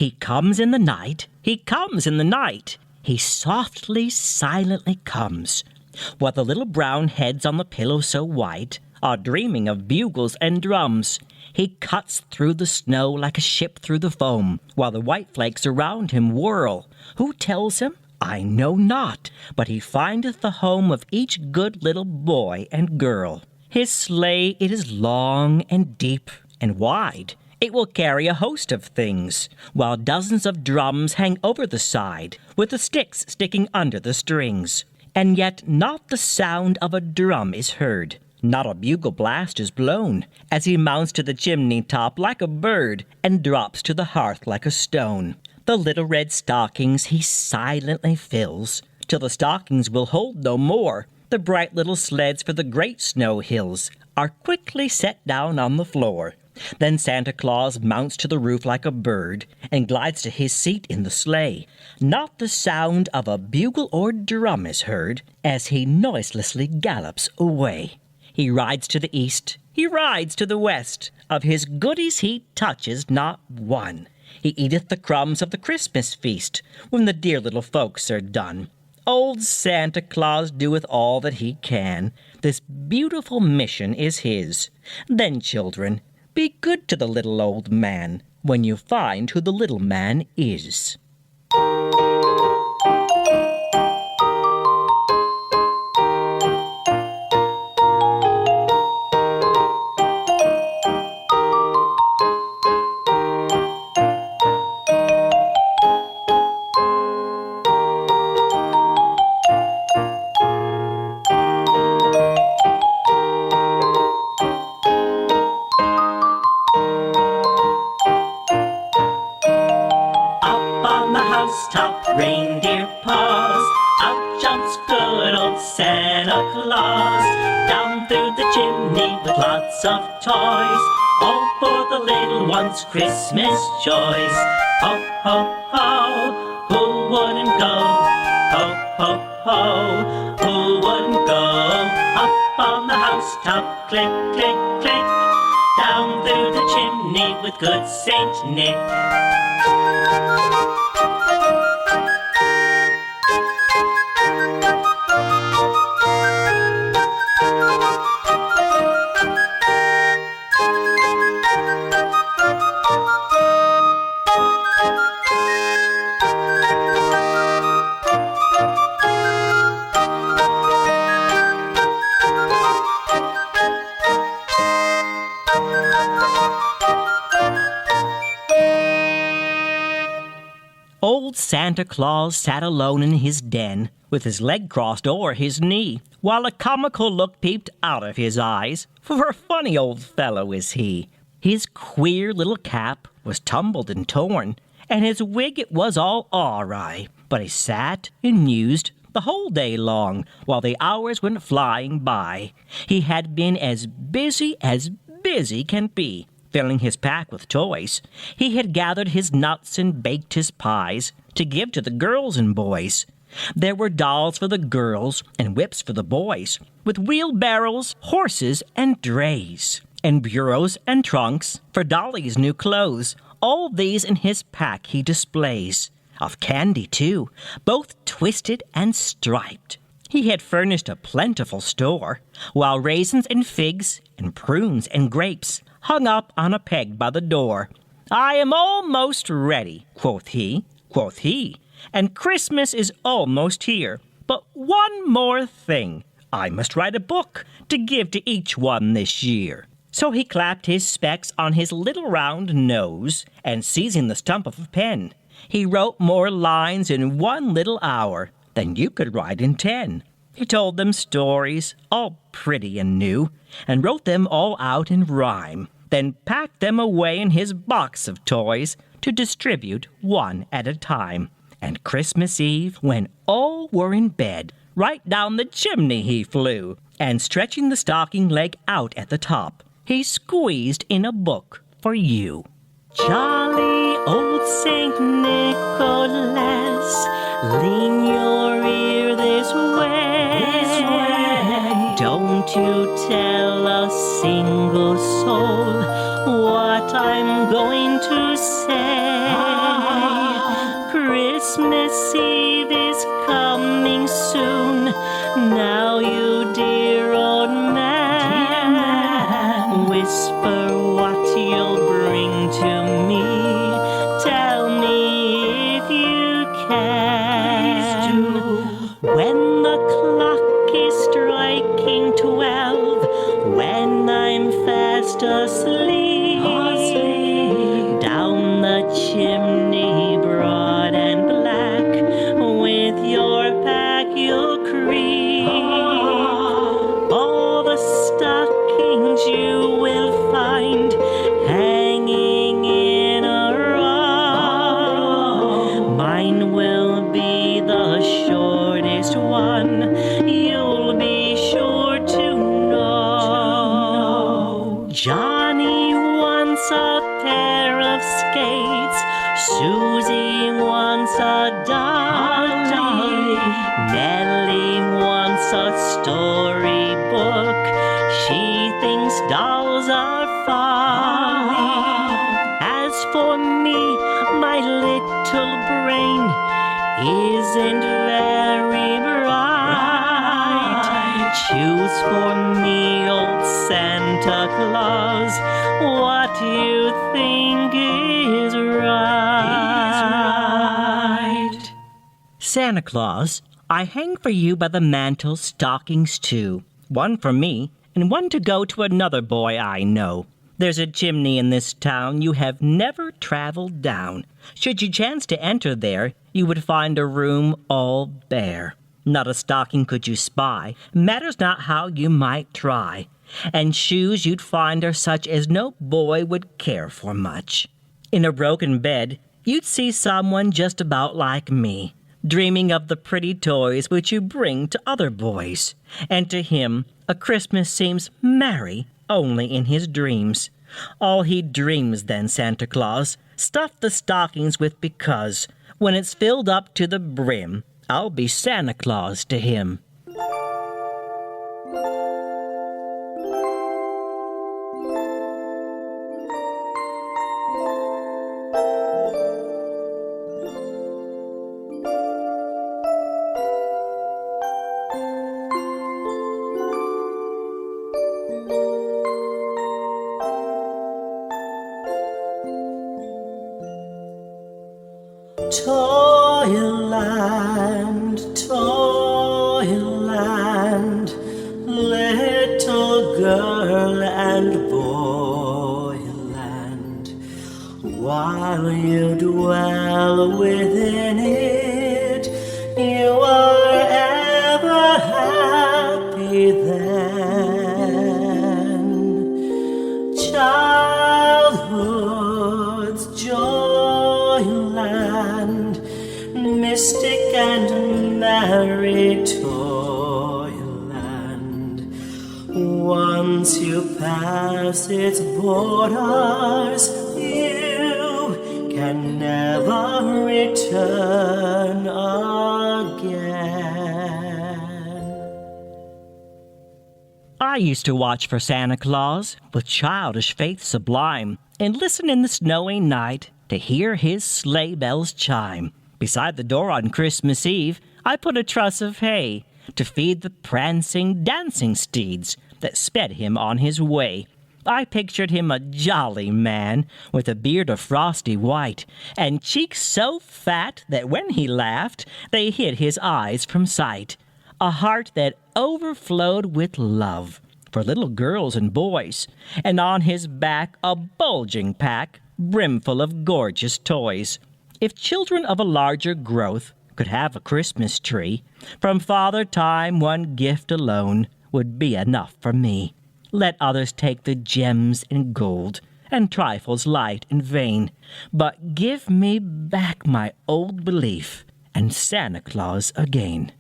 He comes in the night, he comes in the night. He softly, silently comes, while the little brown heads on the pillow so white are dreaming of bugles and drums. He cuts through the snow like a ship through the foam, while the white flakes around him whirl. Who tells him? I know not, but he findeth the home of each good little boy and girl. His sleigh, it is long and deep and wide. It will carry a host of things, while dozens of drums hang over the side, with the sticks sticking under the strings. And yet not the sound of a drum is heard, not a bugle blast is blown, as he mounts to the chimney top like a bird, and drops to the hearth like a stone. The little red stockings he silently fills, till the stockings will hold no more. The bright little sleds for the great snow hills are quickly set down on the floor. Then Santa Claus mounts to the roof like a bird, and glides to his seat in the sleigh. Not the sound of a bugle or drum is heard, as he noiselessly gallops away. He rides to the east, he rides to the west, of his goodies he touches not one. He eateth the crumbs of the Christmas feast, when the dear little folks are done. Old Santa Claus doeth all that he can. This beautiful mission is his. Then, children, be good to the little old man when you find who the little man is. Top reindeer paws, out jumps good old Santa Claus, down through the chimney with lots of toys, all for the little ones' Christmas joys. Ho, ho, ho, who wouldn't go? Ho, ho, ho, who wouldn't go? Up on the housetop, click, click, click, down through the chimney with good Saint Nick. Old Santa Claus sat alone in his den, with his leg crossed o'er his knee, while a comical look peeped out of his eyes, for a funny old fellow is he. His queer little cap was tumbled and torn, and his wig it was all awry, but he sat and mused the whole day long, while the hours went flying by. He had been as busy can be, filling his pack with toys. He had gathered his nuts and baked his pies to give to the girls and boys. There were dolls for the girls and whips for the boys, with wheelbarrows, horses, and drays, and bureaus and trunks for Dolly's new clothes. All these in his pack he displays, of candy too, both twisted and striped. He had furnished a plentiful store, while raisins and figs and prunes and grapes hung up on a peg by the door. I am almost ready, quoth he, and Christmas is almost here. But one more thing, I must write a book to give to each one this year. So he clapped his specs on his little round nose, and seizing the stump of a pen, he wrote more lines in 1 little hour than you could write in 10. He told them stories, all pretty and new, and wrote them all out in rhyme, then packed them away in his box of toys to distribute one at a time. And Christmas Eve, when all were in bed, right down the chimney he flew, and stretching the stocking leg out at the top, he squeezed in a book for you. Jolly old Saint Nicholas, lean your ear this way. Don't you tell a single soul what I'm going to say. Christmas Eve is coming soon. Now, you dear old man, whisper what you'll bring to me. Tell me if you can. Please do. When the clock is striking 12, when I'm fast asleep, down the chimney broad and black, with your pack you'll creep. All the stockings you will find hanging in a row. Mine will be the shortest one, you'll be sure to know. Johnny wants a pair of skates, Susie wants a dolly, Nellie wants a storybook, she thinks dolls are folly. As for me, my little brain isn't very bright. Choose for me, old Santa Claus, what you think is right. Santa Claus, I hang for you by the mantel stockings two, one for me and one to go to another boy I know. There's a chimney in this town you have never traveled down. Should you chance to enter there, you would find a room all bare. Not a stocking could you spy, matters not how you might try. And shoes you'd find are such as no boy would care for much. In a broken bed, you'd see someone just about like me, dreaming of the pretty toys which you bring to other boys. And to him, a Christmas seems merry only in his dreams. All he dreams then, Santa Claus, stuff the stockings with, because when it's filled up to the brim, I'll be Santa Claus to him. Toyland, Toyland, little girl and boyland, while you dwell within it, you are ever happy then. Childhood's joyland, mystic and merry toyland. Once you pass its borders, you can never return again. I used to watch for Santa Claus with childish faith sublime, and listen in the snowy night to hear his sleigh bells chime. Beside the door on Christmas Eve, I put a truss of hay to feed the prancing, dancing steeds that sped him on his way. I pictured him a jolly man with a beard of frosty white and cheeks so fat that when he laughed, they hid his eyes from sight. A heart that overflowed with love for little girls and boys, and on his back a bulging pack brimful of gorgeous toys. If children of a larger growth could have a Christmas tree, from Father Time one gift alone would be enough for me. Let others take the gems and gold, and trifles light and vain, but give me back my old belief and Santa Claus again.